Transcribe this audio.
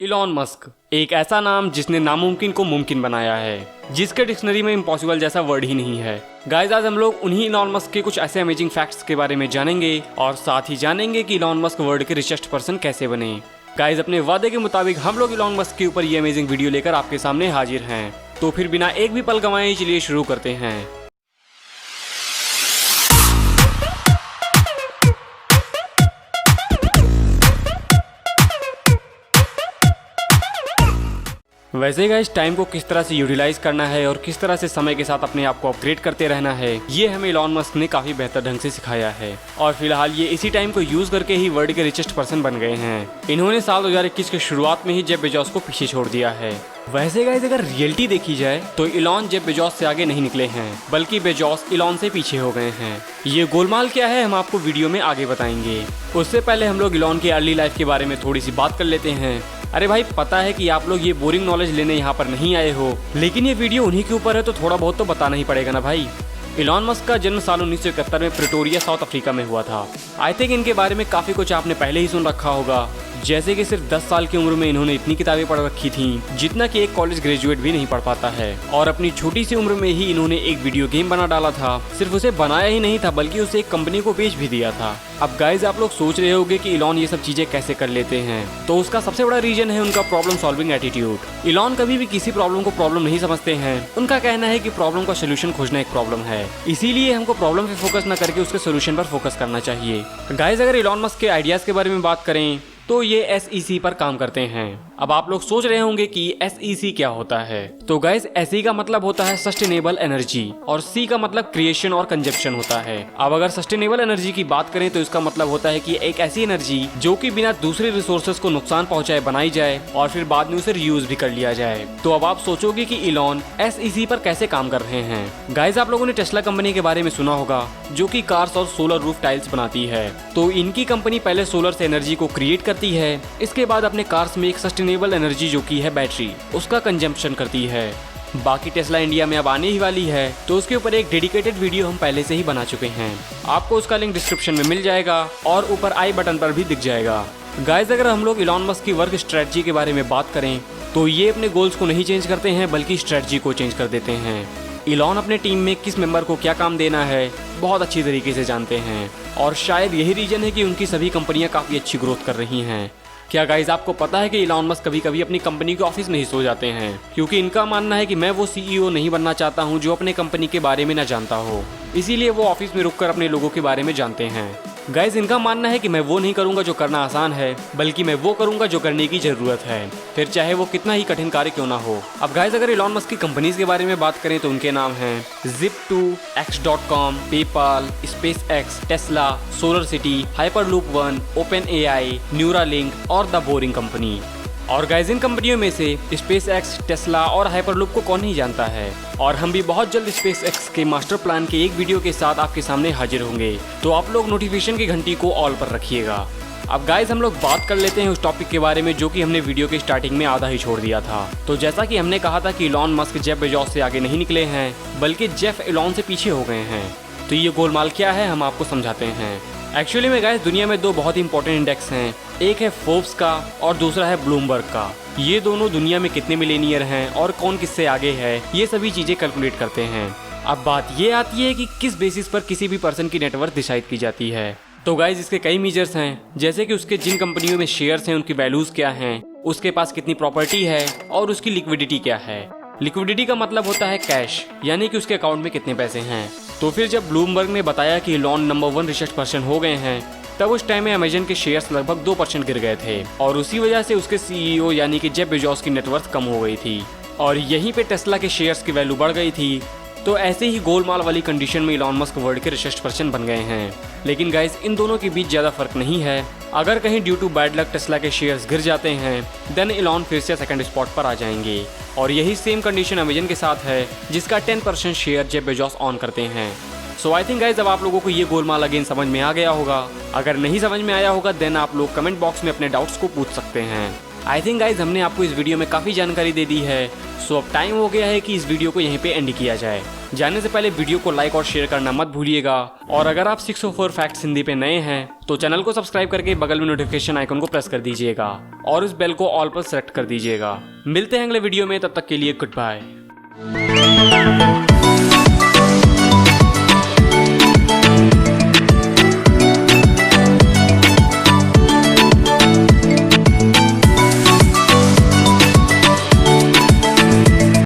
Elon Musk एक ऐसा नाम जिसने नामुमकिन को मुमकिन बनाया है, जिसके डिक्शनरी में इम्पॉसिबल जैसा वर्ड ही नहीं है। गाइस, आज हम लोग उन्हीं इलॉन मस्क के कुछ ऐसे अमेजिंग फैक्ट्स के बारे में जानेंगे और साथ ही जानेंगे कि इलॉन मस्क वर्ल्ड के रिचेस्ट पर्सन कैसे बने। गाइस, अपने वादे के मुताबिक हम लोग इलॉन मस्क के ऊपर ये अमेजिंग वीडियो लेकर आपके सामने हाजिर हैं। तो फिर बिना एक भी पल गंवाए चलिए शुरू करते हैं। वैसे गाइस, टाइम को किस तरह से यूटिलाइज करना है और किस तरह से समय के साथ अपने आप को अपग्रेड करते रहना है, ये हमें इलॉन मस्क ने काफी बेहतर ढंग से सिखाया है। और फिलहाल ये इसी टाइम को यूज करके ही वर्ल्ड के रिचेस्ट पर्सन बन गए हैं। इन्होंने साल 2021 के शुरुआत में ही जेफ बेजोस को पीछे छोड़ दिया है। वैसे गाइस, अगर रियलिटी देखी जाए तो इलॉन जेफ बेजोस से आगे नहीं निकले हैं, बल्कि बेजोस इलॉन से पीछे हो गए हैं। ये गोलमाल क्या है, हम आपको वीडियो में आगे बताएंगे। उससे पहले हम लोग इलॉन की अर्ली लाइफ के बारे में थोड़ी सी बात कर लेते हैं। अरे भाई, पता है कि आप लोग ये बोरिंग नॉलेज लेने यहाँ पर नहीं आए हो, लेकिन ये वीडियो उन्हीं के ऊपर है तो थोड़ा बहुत तो बताना ही पड़ेगा ना भाई। इलॉन मस्क का जन्म साल 1971 में प्रिटोरिया, साउथ अफ्रीका में हुआ था। आई थिंक इनके बारे में काफी कुछ आपने पहले ही सुन रखा होगा, जैसे कि सिर्फ 10 साल की उम्र में इन्होंने इतनी किताबें पढ़ रखी थीं जितना कि एक कॉलेज ग्रेजुएट भी नहीं पढ़ पाता है। और अपनी छोटी सी उम्र में ही इन्होंने एक वीडियो गेम बना डाला था। सिर्फ उसे बनाया ही नहीं था, बल्कि उसे एक कंपनी को बेच भी दिया था। अब गाइज, आप लोग सोच रहे होंगे कि इलॉन ये सब चीजें कैसे कर लेते हैं, तो उसका सबसे बड़ा रीजन है उनका प्रॉब्लम सॉल्विंग एटीट्यूड। इलॉन कभी भी किसी प्रॉब्लम को प्रॉब्लम नहीं समझते हैं। उनका कहना है कि प्रॉब्लम का सोल्यूशन खोजना एक प्रॉब्लम है, इसीलिए हमको प्रॉब्लम पे फोकस न करके उसके सोल्यूशन पर फोकस करना चाहिए। गाइज, अगर इलॉन मस्क के आइडियाज के बारे में बात करें तो ये SEC पर काम करते हैं। अब आप लोग सोच रहे होंगे कि SEC क्या होता है, तो गाइस, SE का मतलब होता है सस्टेनेबल एनर्जी और C का मतलब क्रिएशन और कंजप्शन होता है। अब अगर सस्टेनेबल एनर्जी की बात करें तो इसका मतलब होता है कि एक ऐसी एनर्जी जो कि बिना दूसरे रिसोर्सेज को नुकसान पहुंचाए बनाई जाए और फिर बाद में उसे रीयूज भी कर लिया जाए। तो अब आप सोचोगे कि इलॉन SEC पर कैसे काम कर रहे हैं। गाइस, आप लोगों ने टेस्ला कंपनी के बारे में सुना होगा, जो कि कार्स और सोलर रूफ टाइल्स बनाती है। तो इनकी कंपनी पहले सोलर से एनर्जी को क्रिएट करती है, इसके बाद अपने कार्स में एक सस्टेनेबल एनर्जी जो की है बैटरी, उसका कंजम्पशन करती है। बाकी टेस्ला इंडिया में अब आने ही वाली है, तो उसके ऊपर एक डेडिकेटेड वीडियो हम पहले से ही बना चुके हैं। आपको उसका लिंक डिस्क्रिप्शन में मिल जाएगा और ऊपर आई बटन पर भी दिख जाएगा। गाइस, अगर हम लोग इलॉन मस्क की वर्क स्ट्रेटजी के बारे में बात करें तो ये अपने गोल्स को नहीं चेंज करते हैं, बल्कि स्ट्रेटजी को चेंज कर देते हैं। इलॉन अपने टीम में किस मेंबर को क्या काम देना है बहुत अच्छी तरीके से जानते हैं, और शायद यही रीजन है कि उनकी सभी कंपनियां काफी अच्छी ग्रोथ कर रही हैं। क्या गाइज, आपको पता है कि इलॉन मस्क कभी कभी अपनी कंपनी के ऑफिस में ही सो जाते हैं, क्योंकि इनका मानना है कि मैं वो CEO नहीं बनना चाहता हूँ जो अपने कंपनी के बारे में न जानता हो। इसीलिए वो ऑफिस में रुककर अपने लोगों के बारे में जानते हैं। गाइज, इनका मानना है कि मैं वो नहीं करूंगा जो करना आसान है, बल्कि मैं वो करूंगा जो करने की जरूरत है, फिर चाहे वो कितना ही कठिन कार्य क्यों ना हो। अब गाइज, अगर इलॉन मस्क की कंपनीज के बारे में बात करें तो उनके नाम हैं Zip2, X.com, PayPal, SpaceX, Tesla, solar city, hyperloop 1, OpenAI, Neuralink और द बोरिंग कंपनी। और गाइज, इन कंपनियों में से SpaceX, टेस्ला और हाइपरलूप को कौन नहीं जानता है। और हम भी बहुत जल्द SpaceX के मास्टर प्लान के एक वीडियो के साथ आपके सामने हाजिर होंगे, तो आप लोग नोटिफिकेशन की घंटी को ऑल पर रखिएगा। अब गाइज, हम लोग बात कर लेते हैं उस टॉपिक के बारे में जो कि हमने वीडियो के स्टार्टिंग में आधा ही छोड़ दिया था। तो जैसा कि हमने कहा था कि इलॉन मस्क जेफ बेजोस से आगे नहीं निकले हैं, बल्कि जेफ इलॉन से पीछे हो गए हैं। तो ये गोलमाल क्या है, हम आपको समझाते हैं। एक्चुअली में गाइस, दुनिया में दो बहुत इंपॉर्टेंट इंडेक्स हैं, एक है फोर्ब्स का और दूसरा है ब्लूमबर्ग का। ये दोनों दुनिया में कितने मिलेनियर हैं और कौन किससे आगे है, ये सभी चीजें कैलकुलेट करते हैं। अब बात ये आती है कि किस बेसिस पर किसी भी पर्सन की नेटवर्थ डिसाइड की जाती है। तो गाइज, इसके कई मेजर्स हैं, जैसे कि उसके जिन कंपनियों में शेयर्स हैं उनकी वैल्यूज क्या हैं, उसके पास कितनी प्रॉपर्टी है और उसकी लिक्विडिटी क्या है। लिक्विडिटी का मतलब होता है कैश, यानी कि उसके अकाउंट में कितने पैसे हैं। तो फिर जब ब्लूमबर्ग ने बताया कि इलॉन नंबर 1 रिचेस्ट पर्सन हो गए हैं, तब उस टाइम में अमेजन के शेयर्स लगभग 2% गिर गए थे, और उसी वजह से उसके CEO यानी कि जेफ बेजोस की नेटवर्थ कम हो गई थी, और यहीं पे टेस्ला के शेयर्स की वैल्यू बढ़ गई थी। तो ऐसे ही गोलमाल वाली कंडीशन में इलॉन मस्क वर्ल्ड के रिचेस्ट पर्सन बन गए हैं। लेकिन गाइस, इन दोनों के बीच ज्यादा फर्क नहीं है। अगर कहीं due to bad luck Tesla के शेयर्स गिर जाते हैं, देन इलॉन फिर से सेकंड स्पॉट पर आ जाएंगे। और यही सेम कंडीशन अमेजन के साथ है, जिसका 10% शेयर जेफ बेजोस ऑन करते हैं। सो आई थिंक गाइज, अब आप लोगों को ये गोलमाल अगेन समझ में आ गया होगा। अगर नहीं समझ में आया होगा, देन आप लोग कमेंट बॉक्स में अपने डाउट्स को पूछ सकते हैं। आई थिंक गाइज, हमने आपको इस वीडियो में काफ़ी जानकारी दे दी है। सो अब टाइम हो गया है कि इस वीडियो को यहीं पे एंड किया जाए। जाने से पहले वीडियो को लाइक और शेयर करना मत भूलिएगा। और अगर आप 604 फैक्ट्स हिंदी पे नए हैं तो चैनल को सब्सक्राइब करके बगल में नोटिफिकेशन आइकन को प्रेस कर दीजिएगा और इस बेल को ऑल पर सेलेक्ट कर दीजिएगा। मिलते हैं अगले वीडियो में, तब तक के लिए गुड बाय।